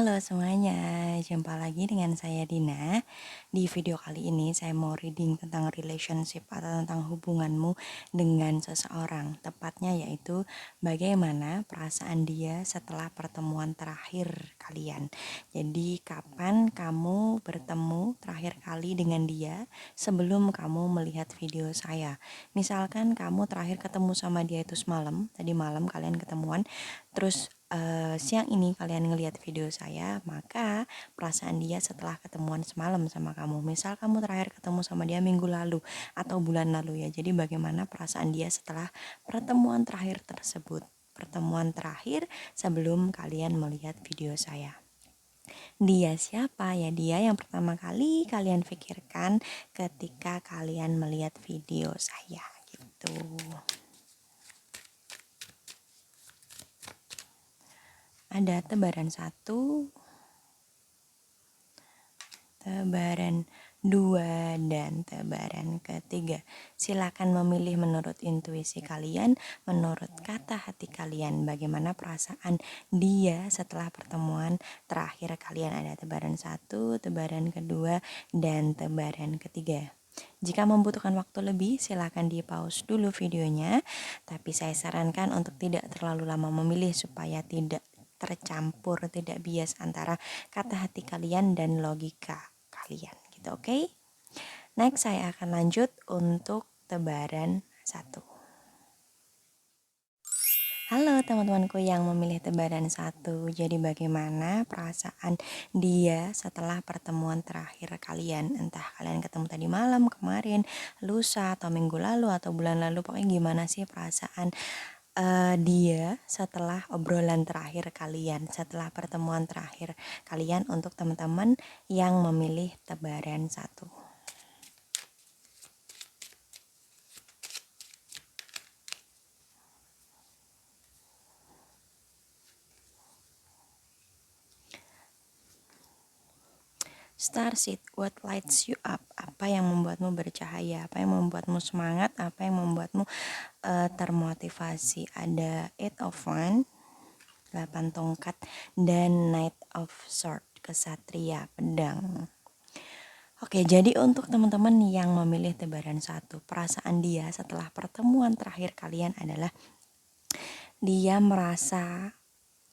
Halo semuanya, jumpa lagi dengan saya Dina. Di video kali ini saya mau reading tentang relationship atau tentang hubunganmu dengan seseorang. Tepatnya yaitu bagaimana perasaan dia setelah pertemuan terakhir kalian. Jadi kapan kamu bertemu terakhir kali dengan dia sebelum kamu melihat video saya. Misalkan kamu terakhir ketemu sama dia itu semalam, tadi malam kalian ketemuan, terus siang ini kalian ngelihat video saya, maka perasaan dia setelah ketemuan semalam sama kamu. Misal kamu terakhir ketemu sama dia minggu lalu atau bulan lalu ya. Jadi bagaimana perasaan dia setelah pertemuan terakhir tersebut. Pertemuan terakhir sebelum kalian melihat video saya. Dia siapa ya? Dia yang pertama kali kalian pikirkan ketika kalian melihat video saya gitu. Ada tebaran 1, tebaran 2, dan tebaran ketiga. Silakan memilih menurut intuisi kalian, menurut kata hati kalian, bagaimana perasaan dia setelah pertemuan terakhir kalian. Ada tebaran 1, tebaran kedua, dan tebaran ketiga. Jika membutuhkan waktu lebih, silakan di pause dulu videonya. Tapi saya sarankan untuk tidak terlalu lama memilih supaya tidak tercampur, tidak bias antara kata hati kalian dan logika kalian gitu, oke? Next saya akan lanjut untuk tebaran 1. Halo teman-temanku yang memilih tebaran 1. Jadi bagaimana perasaan dia setelah pertemuan terakhir kalian? Entah kalian ketemu tadi malam, kemarin, lusa, atau minggu lalu, atau bulan lalu. Pokoknya gimana sih perasaan dia setelah obrolan terakhir kalian, setelah pertemuan terakhir kalian, untuk teman-teman yang memilih tebaran 1. Starseed, what lights you up? Apa yang membuatmu bercahaya? Apa yang membuatmu semangat? Apa yang membuatmu termotivasi? Ada Eight of Wands, 8 tongkat, dan Knight of Swords, kesatria pedang. Oke, jadi untuk teman-teman yang memilih tebaran 1, perasaan dia setelah pertemuan terakhir kalian adalah dia merasa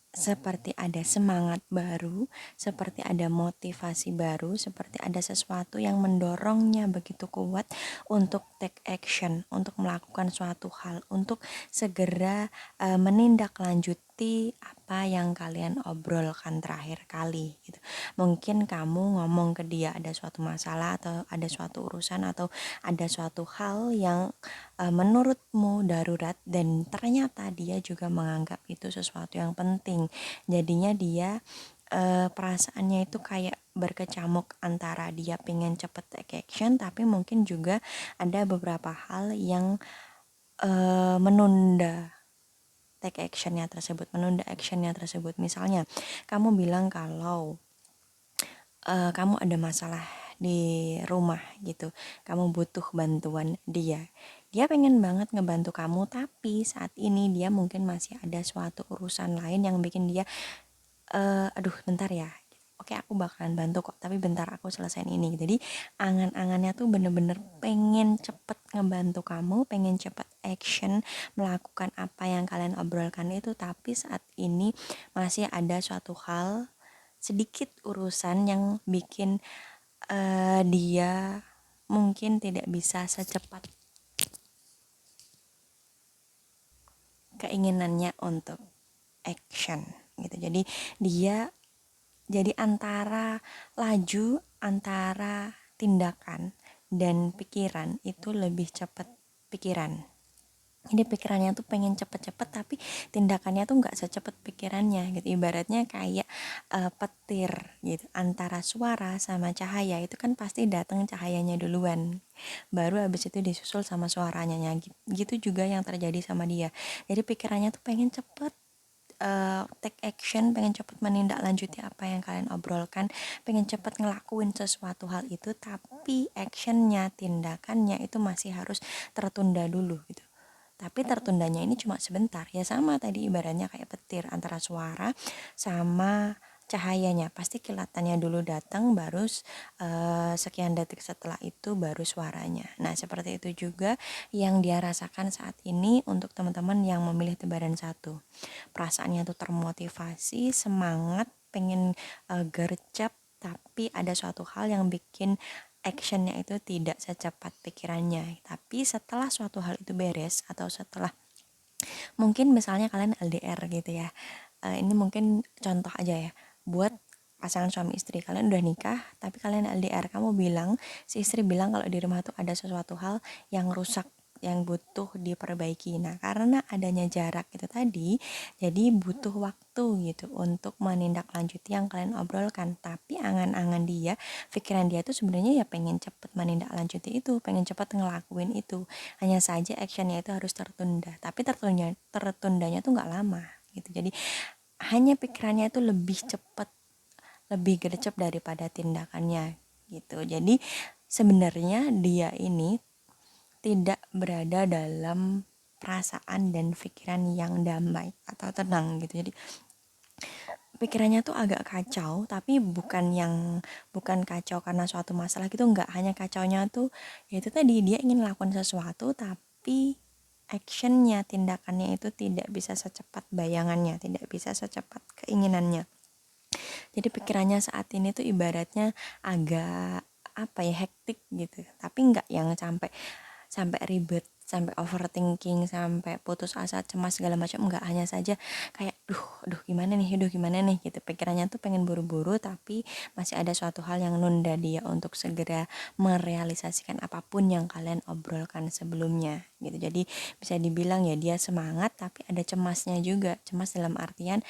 seperti ada semangat baru, seperti ada motivasi baru, seperti ada sesuatu yang mendorongnya begitu kuat untuk take action, untuk melakukan suatu hal, untuk segera menindaklanjuti apa yang kalian obrolkan terakhir kali gitu. Mungkin kamu ngomong ke dia ada suatu masalah atau ada suatu urusan atau ada suatu hal yang menurutmu darurat dan ternyata dia juga menganggap itu sesuatu yang penting. Jadinya dia perasaannya itu kayak berkecamuk antara dia pengen cepet take action, tapi mungkin juga ada beberapa hal yang menunda take actionnya tersebut, menunda actionnya tersebut. Misalnya kamu bilang kalau kamu ada masalah di rumah gitu, kamu butuh bantuan dia pengen banget ngebantu kamu, tapi saat ini dia mungkin masih ada suatu urusan lain yang bikin dia aduh bentar ya, oke aku bakalan bantu kok, tapi bentar aku selesain ini. Jadi angan-angannya tuh bener-bener pengen cepet ngebantu kamu, pengen cepet action melakukan apa yang kalian obrolkan itu, tapi saat ini masih ada suatu hal, sedikit urusan yang bikin dia mungkin tidak bisa secepat keinginannya untuk action gitu. Jadi dia antara laju, antara tindakan dan pikiran itu lebih cepat pikiran. Jadi pikirannya tuh pengen cepet-cepet, tapi tindakannya tuh nggak secepat pikirannya gitu. Ibaratnya kayak petir gitu, antara suara sama cahaya itu kan pasti datang cahayanya duluan, baru habis itu disusul sama suaranya. Gitu juga yang terjadi sama dia. Jadi pikirannya tuh pengen cepet take action, pengen cepet menindaklanjuti apa yang kalian obrolkan, pengen cepet ngelakuin sesuatu hal itu, tapi actionnya, tindakannya itu masih harus tertunda dulu gitu. Tapi tertundanya ini cuma sebentar, ya sama tadi ibaratnya kayak petir antara suara sama cahayanya, pasti kilatannya dulu datang, baru sekian detik setelah itu baru suaranya. Nah, seperti itu juga yang dia rasakan saat ini untuk teman-teman yang memilih tebaran 1. Perasaannya tuh termotivasi, semangat, pengen gercep, tapi ada suatu hal yang bikin actionnya itu tidak secepat pikirannya. Tapi setelah suatu hal itu beres, atau setelah mungkin misalnya kalian LDR gitu ya, ini mungkin contoh aja ya, buat pasangan suami istri, kalian udah nikah tapi kalian LDR, si istri bilang kalau di rumah tuh ada sesuatu hal yang rusak, yang butuh diperbaiki. Nah, karena adanya jarak itu tadi, jadi butuh waktu gitu untuk menindaklanjuti yang kalian obrolkan. Tapi angan-angan dia, pikiran dia tuh sebenarnya ya pengen cepet menindaklanjuti itu, pengen cepet ngelakuin itu. Hanya saja actionnya itu harus tertunda. Tapi tertundanya tuh nggak lama gitu. Jadi hanya pikirannya itu lebih cepat, lebih gercep daripada tindakannya gitu. Jadi sebenarnya dia ini tidak berada dalam perasaan dan pikiran yang damai atau tenang gitu. Jadi pikirannya tuh agak kacau, tapi bukan kacau karena suatu masalah gitu, enggak. Hanya kacaunya tuh yaitu tadi, dia ingin melakukan sesuatu tapi actionnya, tindakannya itu tidak bisa secepat bayangannya, tidak bisa secepat keinginannya. Jadi pikirannya saat ini tuh ibaratnya agak apa ya, hektik gitu, tapi enggak yang sampai sampai ribet, sampai overthinking, sampai putus asa, cemas segala macam, enggak. Hanya saja kayak duh gimana nih gitu. Pikirannya tuh pengen buru-buru, tapi masih ada suatu hal yang nunda dia untuk segera merealisasikan apapun yang kalian obrolkan sebelumnya gitu. Jadi bisa dibilang ya dia semangat tapi ada cemasnya juga. Cemas dalam artian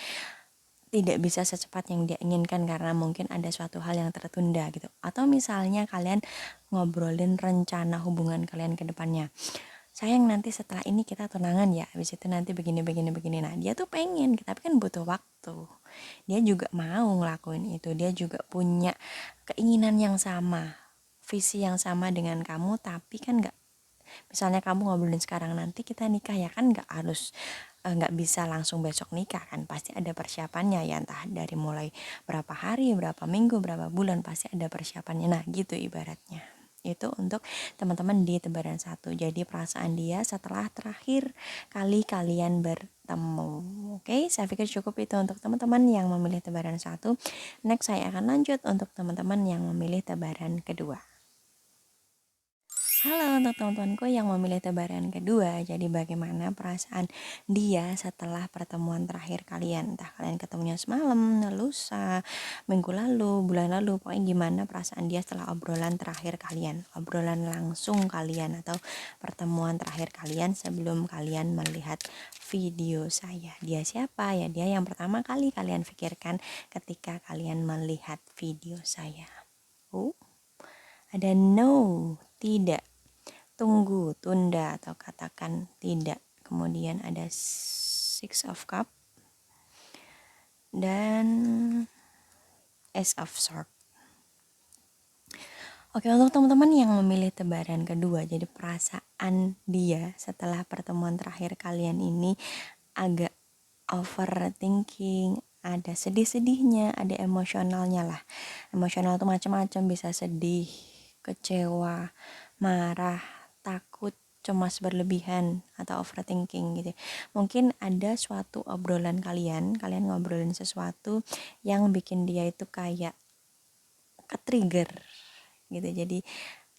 tidak bisa secepat yang dia inginkan karena mungkin ada suatu hal yang tertunda gitu. Atau misalnya kalian ngobrolin rencana hubungan kalian ke depannya. Sayang, nanti setelah ini kita tunangan ya, habis itu nanti begini. Nah, dia tuh pengen, tapi kan butuh waktu. Dia juga mau ngelakuin itu, dia juga punya keinginan yang sama, visi yang sama dengan kamu, tapi kan nggak, misalnya kamu ngobrolin sekarang, nanti kita nikah ya kan, nggak bisa langsung besok nikah kan, pasti ada persiapannya ya, entah dari mulai berapa hari, berapa minggu, berapa bulan, pasti ada persiapannya. Nah gitu ibaratnya. Itu untuk teman-teman di tebaran 1. Jadi perasaan dia setelah terakhir kali kalian bertemu. Oke, saya pikir cukup itu untuk teman-teman yang memilih tebaran 1. Next saya akan lanjut untuk teman-teman yang memilih tebaran kedua. Halo untuk teman-temanku yang memilih tebaran kedua. Jadi bagaimana perasaan dia setelah pertemuan terakhir kalian? Entah kalian ketemunya semalam, lusa, minggu lalu, bulan lalu, pokoknya gimana perasaan dia setelah obrolan terakhir kalian, obrolan langsung kalian, atau pertemuan terakhir kalian sebelum kalian melihat video saya. Dia siapa? Ya dia yang pertama kali kalian pikirkan ketika kalian melihat video saya. Ada no, tidak, tunggu, tunda, atau katakan tidak. Kemudian ada Six of Cup dan Ace of Swords. Oke, untuk teman-teman yang memilih tebaran kedua, jadi perasaan dia setelah pertemuan terakhir kalian ini agak overthinking, ada sedih-sedihnya, ada emosionalnya lah. Emosional tuh macam-macam, bisa sedih, kecewa, marah, takut, cemas berlebihan, atau overthinking gitu. Mungkin ada suatu obrolan kalian ngobrolin sesuatu yang bikin dia itu kayak ke-trigger gitu. Jadi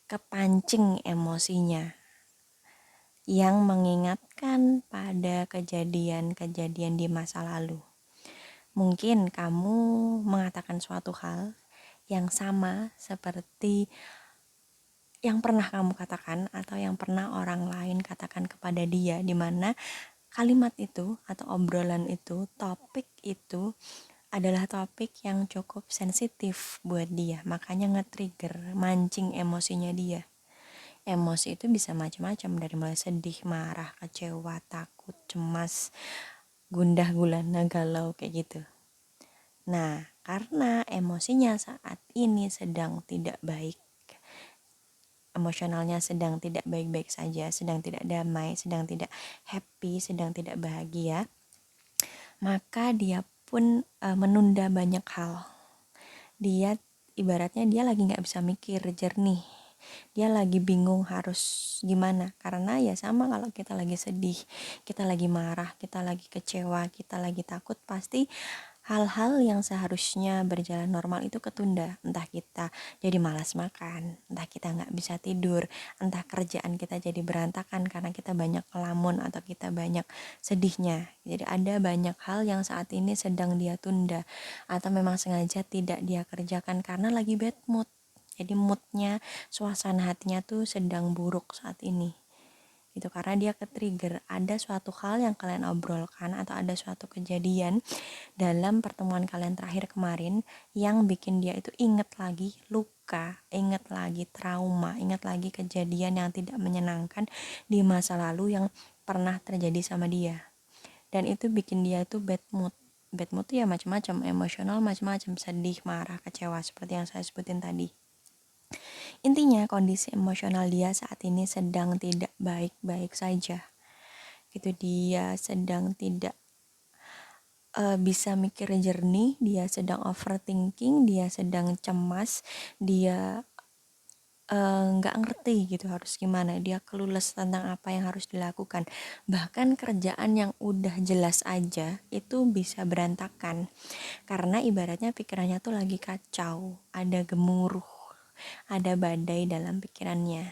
kepancing emosinya yang mengingatkan pada kejadian-kejadian di masa lalu. Mungkin kamu mengatakan suatu hal yang sama seperti yang pernah kamu katakan atau yang pernah orang lain katakan kepada dia, di mana kalimat itu atau obrolan itu, topik itu adalah topik yang cukup sensitif buat dia, makanya nge-trigger, mancing emosinya dia. Emosi itu bisa macam-macam, dari mulai sedih, marah, kecewa, takut, cemas, gundah gulana, galau, kayak gitu. Nah, karena emosinya saat ini sedang tidak baik, emosionalnya sedang tidak baik-baik saja, sedang tidak damai, sedang tidak happy, sedang tidak bahagia, maka dia pun menunda banyak hal. Dia ibaratnya dia lagi nggak bisa mikir jernih, dia lagi bingung harus gimana, karena ya sama kalau kita lagi sedih, kita lagi marah, kita lagi kecewa, kita lagi takut, pasti hal-hal yang seharusnya berjalan normal itu ketunda. Entah kita jadi malas makan, entah kita nggak bisa tidur, entah kerjaan kita jadi berantakan karena kita banyak ngelamun atau kita banyak sedihnya. Jadi ada banyak hal yang saat ini sedang dia tunda atau memang sengaja tidak dia kerjakan karena lagi bad mood. Jadi moodnya, suasana hatinya tuh sedang buruk saat ini. Itu karena dia ke-trigger ada suatu hal yang kalian obrolkan atau ada suatu kejadian dalam pertemuan kalian terakhir kemarin yang bikin dia itu inget lagi luka, inget lagi trauma, inget lagi kejadian yang tidak menyenangkan di masa lalu yang pernah terjadi sama dia. Dan itu bikin dia itu bad mood. Bad mood tuh ya macam-macam, emosional macam-macam, sedih, marah, kecewa seperti yang saya sebutin tadi. Intinya kondisi emosional dia saat ini sedang tidak baik-baik saja. Gitu, dia sedang tidak bisa mikir jernih, dia sedang overthinking, dia sedang cemas, dia nggak ngerti gitu harus gimana, dia clueless tentang apa yang harus dilakukan. Bahkan kerjaan yang udah jelas aja itu bisa berantakan karena ibaratnya pikirannya tuh lagi kacau, ada gemuruh, ada badai dalam pikirannya.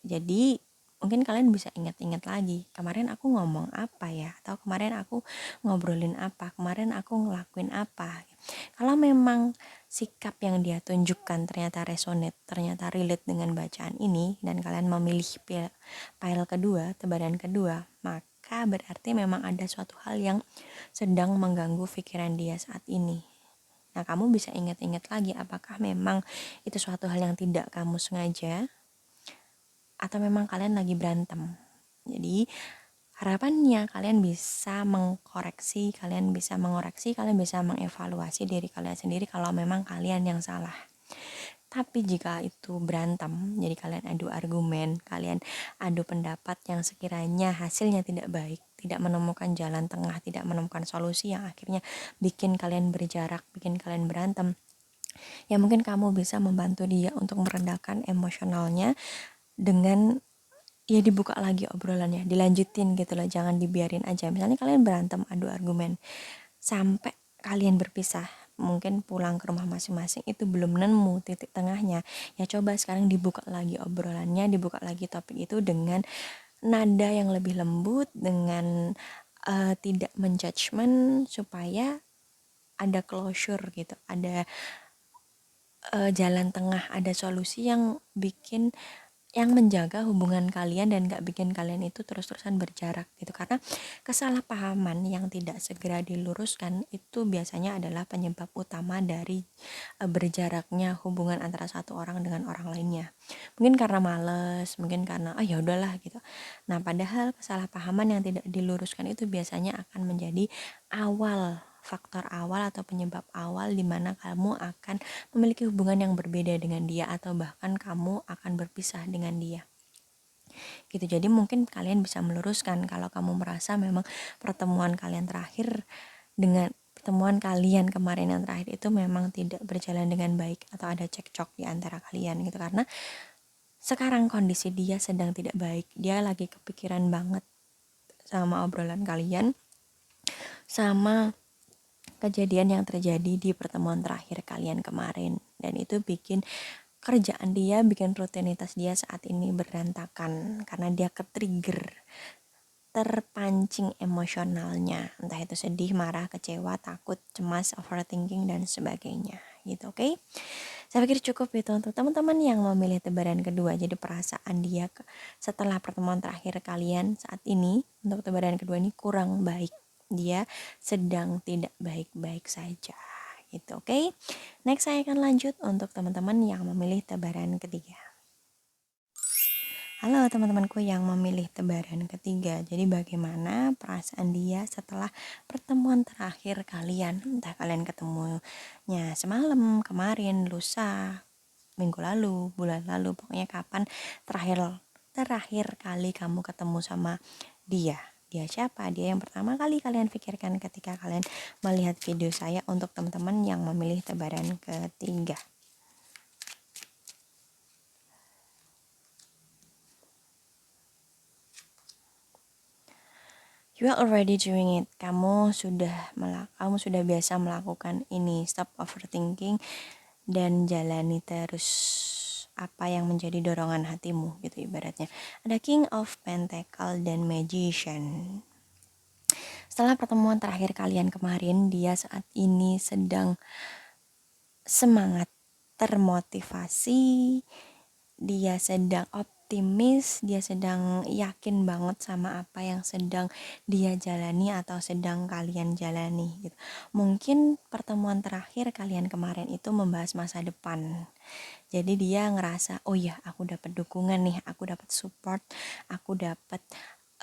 Jadi mungkin kalian bisa ingat-ingat lagi, kemarin aku ngomong apa ya, atau kemarin aku ngobrolin apa, kemarin aku ngelakuin apa. Kalau memang sikap yang dia tunjukkan ternyata resonate, ternyata relate dengan bacaan ini, dan kalian memilih file kedua, tebaran kedua, maka berarti memang ada suatu hal yang sedang mengganggu pikiran dia saat ini. Nah, kamu bisa ingat-ingat lagi apakah memang itu suatu hal yang tidak kamu sengaja atau memang kalian lagi berantem. Jadi harapannya kalian bisa mengkoreksi, kalian bisa mengoreksi, kalian bisa mengevaluasi diri kalian sendiri kalau memang kalian yang salah. Tapi jika itu berantem, jadi kalian adu argumen, kalian adu pendapat yang sekiranya hasilnya tidak baik, tidak menemukan jalan tengah, tidak menemukan solusi yang akhirnya bikin kalian berjarak, bikin kalian berantem, ya mungkin kamu bisa membantu dia untuk meredakan emosionalnya dengan ya dibuka lagi obrolannya, dilanjutin gitu loh, jangan dibiarin aja. Misalnya kalian berantem adu argumen sampai kalian berpisah, mungkin pulang ke rumah masing-masing itu belum nemu titik tengahnya, ya coba sekarang dibuka lagi obrolannya, dibuka lagi topik itu dengan nada yang lebih lembut, dengan tidak menjudgment, supaya ada closure gitu, ada jalan tengah, ada solusi yang bikin, yang menjaga hubungan kalian dan gak bikin kalian itu terus-terusan berjarak gitu. Karena kesalahpahaman yang tidak segera diluruskan itu biasanya adalah penyebab utama dari berjaraknya hubungan antara satu orang dengan orang lainnya. Mungkin karena males, mungkin karena ya udahlah gitu. Nah, padahal kesalahpahaman yang tidak diluruskan itu biasanya akan menjadi faktor awal atau penyebab awal di mana kamu akan memiliki hubungan yang berbeda dengan dia, atau bahkan kamu akan berpisah dengan dia gitu. Jadi mungkin kalian bisa meluruskan kalau kamu merasa memang pertemuan kalian terakhir dengan pertemuan kalian kemarin yang terakhir itu memang tidak berjalan dengan baik atau ada cekcok di antara kalian gitu. Karena sekarang kondisi dia sedang tidak baik, dia lagi kepikiran banget sama obrolan kalian, sama kejadian yang terjadi di pertemuan terakhir kalian kemarin, dan itu bikin kerjaan dia, bikin rutinitas dia saat ini berantakan karena dia ke-trigger, terpancing emosionalnya, entah itu sedih, marah, kecewa, takut, cemas, overthinking dan sebagainya gitu. Oke? Saya pikir cukup itu untuk teman-teman yang memilih tebaran kedua. Jadi perasaan dia setelah pertemuan terakhir kalian saat ini untuk tebaran kedua ini kurang baik, dia sedang tidak baik-baik saja gitu. Oke? Next saya akan lanjut untuk teman-teman yang memilih tebaran ketiga. Halo teman-temanku yang memilih tebaran ketiga. Jadi bagaimana perasaan dia setelah pertemuan terakhir kalian? Entah kalian ketemunya semalam, kemarin, lusa, minggu lalu, bulan lalu, pokoknya kapan terakhir kali kamu ketemu sama dia Dia siapa? Dia yang pertama kali kalian pikirkan ketika kalian melihat video saya untuk teman-teman yang memilih tebaran ketiga. You are already doing it. Kamu sudah biasa melakukan ini. Stop overthinking dan jalani terus apa yang menjadi dorongan hatimu gitu ibaratnya. Ada King of Pentacle dan Magician. Setelah pertemuan terakhir kalian kemarin, dia saat ini sedang semangat, termotivasi, dia sedang optimis, dia sedang yakin banget sama apa yang sedang dia jalani atau sedang kalian jalani gitu. Mungkin pertemuan terakhir kalian kemarin itu membahas masa depan. Jadi dia ngerasa, oh ya aku dapat dukungan nih, aku dapat support, aku dapat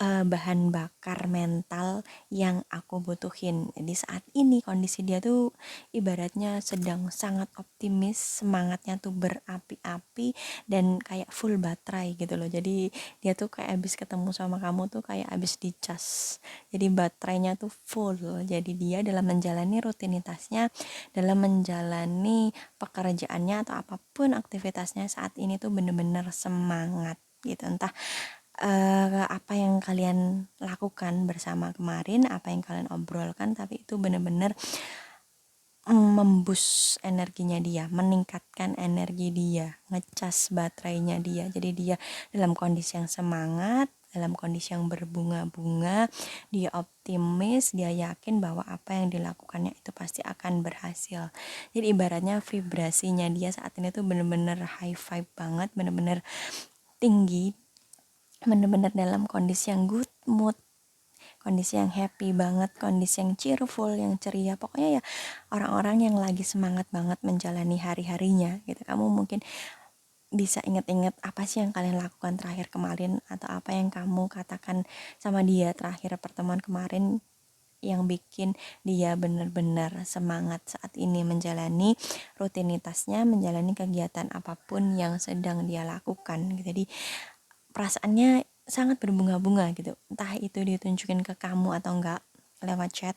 bahan bakar mental yang aku butuhin. Jadi saat ini kondisi dia tuh ibaratnya sedang sangat optimis, semangatnya tuh berapi-api dan kayak full baterai gitu loh. Jadi dia tuh kayak abis ketemu sama kamu tuh kayak abis dicas. Jadi baterainya tuh full. Jadi dia dalam menjalani rutinitasnya, dalam menjalani pekerjaannya atau apapun aktivitasnya saat ini tuh bener-bener semangat gitu. Entah apa yang kalian lakukan bersama kemarin, apa yang kalian obrolkan, tapi itu benar-benar memboost energinya dia, meningkatkan energi dia, ngecas baterainya dia. Jadi dia dalam kondisi yang semangat, dalam kondisi yang berbunga-bunga, dia optimis, dia yakin bahwa apa yang dilakukannya itu pasti akan berhasil. Jadi ibaratnya vibrasinya dia saat ini tuh benar-benar high vibe banget, benar-benar tinggi, bener-bener dalam kondisi yang good mood, kondisi yang happy banget, kondisi yang cheerful, yang ceria. Pokoknya ya orang-orang yang lagi semangat banget menjalani hari-harinya gitu. Kamu mungkin bisa inget-inget apa sih yang kalian lakukan terakhir kemarin, atau apa yang kamu katakan sama dia terakhir pertemuan kemarin yang bikin dia benar-benar semangat saat ini menjalani rutinitasnya, menjalani kegiatan apapun yang sedang dia lakukan. Jadi perasaannya sangat berbunga-bunga gitu, entah itu ditunjukin ke kamu atau enggak lewat chat,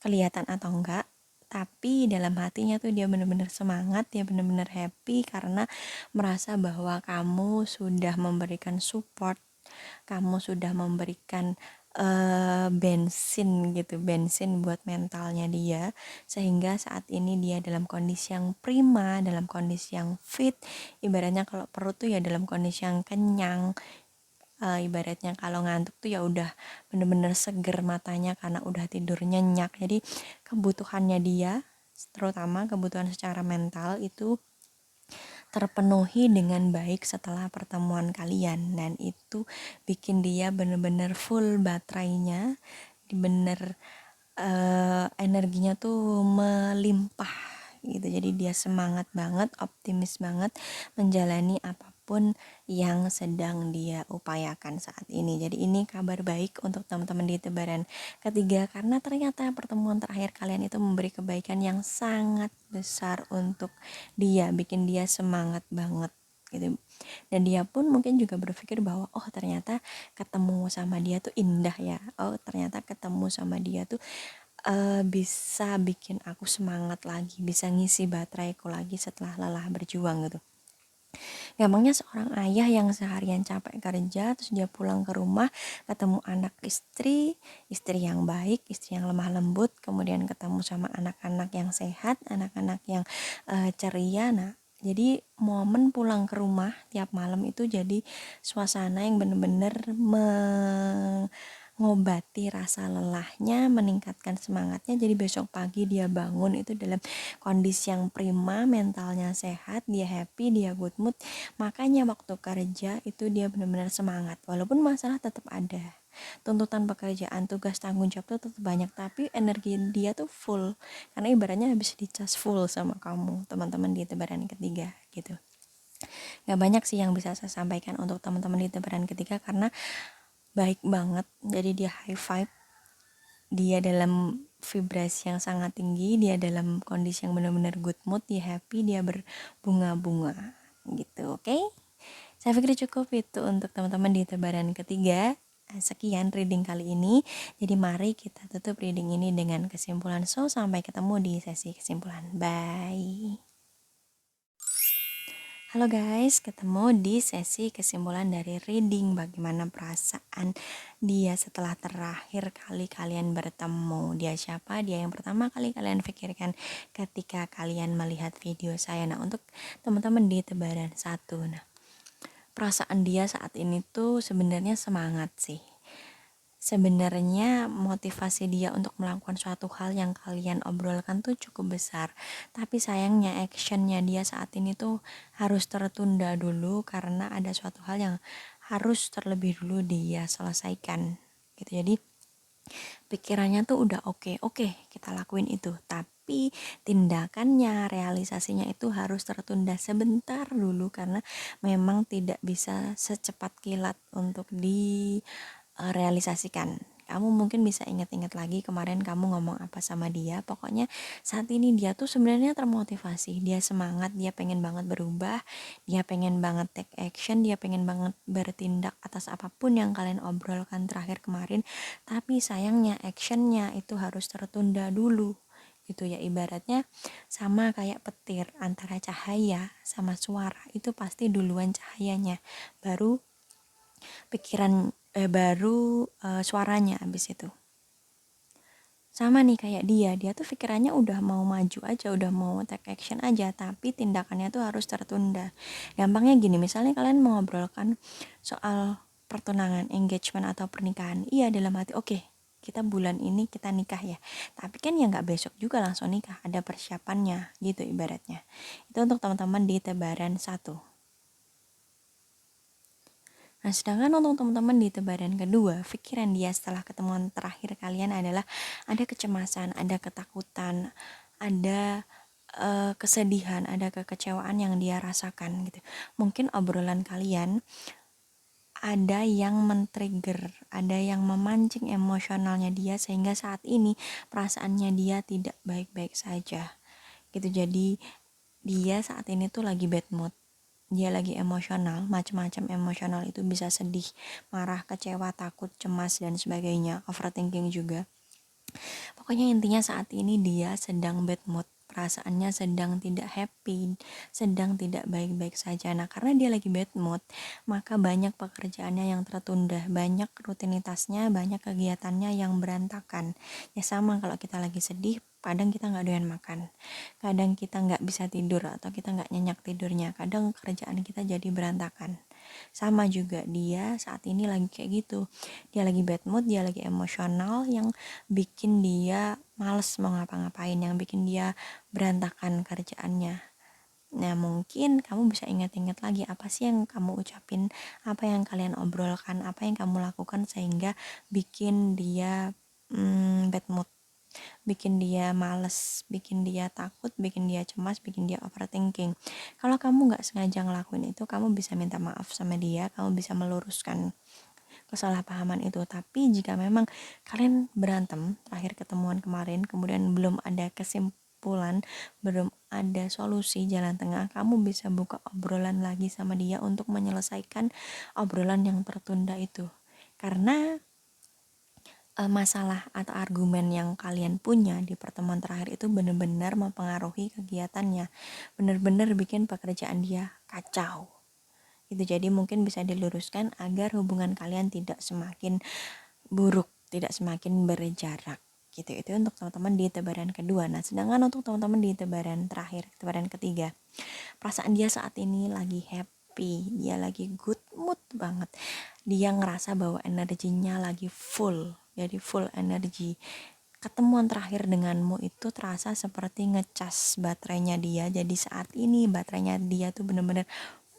kelihatan atau enggak, tapi dalam hatinya tuh dia benar-benar semangat, dia benar-benar happy karena merasa bahwa kamu sudah memberikan support, kamu sudah memberikan bensin buat mentalnya dia, sehingga saat ini dia dalam kondisi yang prima, dalam kondisi yang fit. Ibaratnya kalau perut tuh ya dalam kondisi yang kenyang, ibaratnya kalau ngantuk tuh ya udah bener-bener seger matanya karena udah tidur nyenyak. Jadi kebutuhannya dia, terutama kebutuhan secara mental itu terpenuhi dengan baik setelah pertemuan kalian, dan itu bikin dia bener-bener full baterainya, bener energinya tuh melimpah gitu. Jadi dia semangat banget, optimis banget menjalani apapun yang sedang dia upayakan saat ini. Jadi ini kabar baik untuk teman-teman di tebaran ketiga, karena ternyata pertemuan terakhir kalian itu memberi kebaikan yang sangat besar untuk dia, bikin dia semangat banget gitu. Dan dia pun mungkin juga berpikir bahwa oh ternyata ketemu sama dia tuh indah ya, oh ternyata ketemu sama dia tuh bisa bikin aku semangat lagi, bisa ngisi bateraiku lagi setelah lelah berjuang gitu. Gampangnya seorang ayah yang seharian capek kerja, terus dia pulang ke rumah, ketemu anak istri yang baik, istri yang lemah lembut, kemudian ketemu sama anak-anak yang sehat, anak-anak yang ceria. Nah, jadi momen pulang ke rumah tiap malam itu jadi suasana yang bener-bener mengobati rasa lelahnya, meningkatkan semangatnya. Jadi besok pagi dia bangun itu dalam kondisi yang prima, mentalnya sehat, dia happy, dia good mood. Makanya waktu kerja itu dia benar-benar semangat. Walaupun masalah tetap ada, tuntutan pekerjaan, tugas, tanggung jawab tuh tetap banyak, tapi energi dia tuh full. Karena ibaratnya habis dicas full sama kamu, teman-teman di tebaran ketiga gitu. Gak banyak sih yang bisa saya sampaikan untuk teman-teman di tebaran ketiga karena baik banget. Jadi dia high vibe, dia dalam vibrasi yang sangat tinggi, dia dalam kondisi yang benar-benar good mood, dia happy, dia berbunga-bunga gitu. Oke, saya pikir cukup itu untuk teman-teman di tebaran ketiga. Sekian reading kali ini. Jadi mari kita tutup reading ini dengan kesimpulan. So, sampai ketemu di sesi kesimpulan. Bye. Halo guys, ketemu di sesi kesimpulan dari reading bagaimana perasaan dia setelah terakhir kali kalian bertemu. Dia siapa? Dia yang pertama kali kalian pikirkan ketika kalian melihat video saya. Nah, untuk teman-teman di Tebaran 1. Nah, perasaan dia saat ini tuh sebenarnya semangat sih. Sebenarnya motivasi dia untuk melakukan suatu hal yang kalian obrolkan tuh cukup besar, tapi sayangnya actionnya dia saat ini tuh harus tertunda dulu karena ada suatu hal yang harus terlebih dulu dia selesaikan gitu. Jadi pikirannya tuh udah oke, kita lakuin itu, tapi tindakannya, realisasinya itu harus tertunda sebentar dulu karena memang tidak bisa secepat kilat untuk realisasikan. Kamu mungkin bisa ingat-ingat lagi kemarin kamu ngomong apa sama dia. Pokoknya saat ini dia tuh sebenarnya termotivasi, dia semangat, dia pengen banget berubah, dia pengen banget take action, dia pengen banget bertindak atas apapun yang kalian obrolkan terakhir kemarin. Tapi sayangnya actionnya itu harus tertunda dulu gitu ya. Ibaratnya sama kayak petir, antara cahaya sama suara itu pasti duluan cahayanya, baru suaranya abis itu. Sama nih kayak dia tuh pikirannya udah mau maju aja, udah mau take action aja, tapi tindakannya tuh harus tertunda. Gampangnya gini, misalnya kalian mengobrolkan soal pertunangan, engagement atau pernikahan. Iya, dalam hati oke, kita bulan ini kita nikah ya, tapi kan ya nggak besok juga langsung nikah, ada persiapannya gitu ibaratnya. Itu untuk teman-teman di Tebaran 1. Nah, sedangkan untuk teman-teman di Tebaran kedua, pikiran dia setelah ketemuan terakhir kalian adalah ada kecemasan, ada ketakutan, ada kesedihan, ada kekecewaan yang dia rasakan gitu. Mungkin obrolan kalian ada yang men-trigger, ada yang memancing emosionalnya dia sehingga saat ini perasaannya dia tidak baik-baik saja. Gitu. Jadi dia saat ini tuh lagi bad mood. Dia lagi emosional, macam-macam emosional itu bisa sedih, marah, kecewa, takut, cemas, dan sebagainya, overthinking juga. Pokoknya intinya saat ini dia sedang bad mood, perasaannya sedang tidak happy, sedang tidak baik-baik saja. Nah, karena dia lagi bad mood, maka banyak pekerjaannya yang tertunda, banyak rutinitasnya, banyak kegiatannya yang berantakan. Ya sama kalau kita lagi sedih, kadang kita nggak doyan makan, kadang kita nggak bisa tidur atau kita nggak nyenyak tidurnya, kadang kerjaan kita jadi berantakan. Sama juga dia saat ini lagi kayak gitu, dia lagi bad mood, dia lagi emosional yang bikin dia males mau ngapa-ngapain, yang bikin dia berantakan kerjaannya. Nah, mungkin kamu bisa ingat-ingat lagi apa sih yang kamu ucapin, apa yang kalian obrolkan, apa yang kamu lakukan sehingga bikin dia bad mood, bikin dia males, bikin dia takut, bikin dia cemas, bikin dia overthinking. Kalau kamu nggak sengaja ngelakuin itu, kamu bisa minta maaf sama dia, kamu bisa meluruskan kesalahpahaman itu. Tapi jika memang kalian berantem terakhir ketemuan kemarin, kemudian belum ada kesimpulan, belum ada solusi jalan tengah, kamu bisa buka obrolan lagi sama dia untuk menyelesaikan obrolan yang tertunda itu. Karena masalah atau argumen yang kalian punya di pertemuan terakhir itu benar-benar mempengaruhi kegiatannya, benar-benar bikin pekerjaan dia kacau. Itu jadi mungkin bisa diluruskan agar hubungan kalian tidak semakin buruk, tidak semakin berjarak gitu. Itu untuk teman-teman di Tebaran kedua. Nah, sedangkan untuk teman-teman di Tebaran terakhir, Tebaran ketiga, perasaan dia saat ini lagi happy, dia lagi good mood banget, dia ngerasa bahwa energinya lagi full, jadi full energi. Ketemuan terakhir denganmu itu terasa seperti ngecas baterainya dia, jadi saat ini baterainya dia tuh bener-bener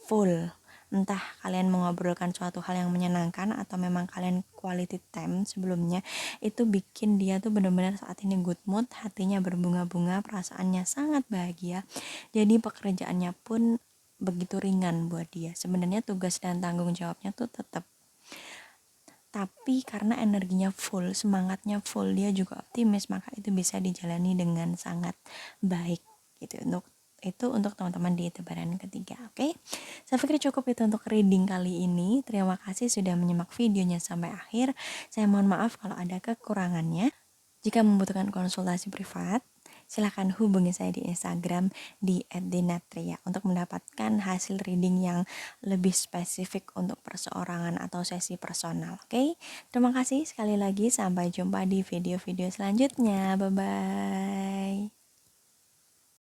full. Entah kalian mengobrolkan suatu hal yang menyenangkan atau memang kalian quality time sebelumnya, itu bikin dia tuh benar-benar saat ini good mood, hatinya berbunga-bunga, perasaannya sangat bahagia. Jadi pekerjaannya pun begitu ringan buat dia. Sebenarnya tugas dan tanggung jawabnya tuh tetap, tapi karena energinya full, semangatnya full, dia juga optimis, maka itu bisa dijalani dengan sangat baik gitu. Untuk Itu untuk teman-teman di tebaran ketiga, oke? Saya pikir cukup itu untuk reading kali ini. Terima kasih sudah menyimak videonya sampai akhir. Saya mohon maaf kalau ada kekurangannya. Jika membutuhkan konsultasi privat, silahkan hubungi saya di Instagram di @dinatria untuk mendapatkan hasil reading yang lebih spesifik untuk perseorangan atau sesi personal. Oke, terima kasih sekali lagi. Sampai jumpa di video-video selanjutnya. Bye bye.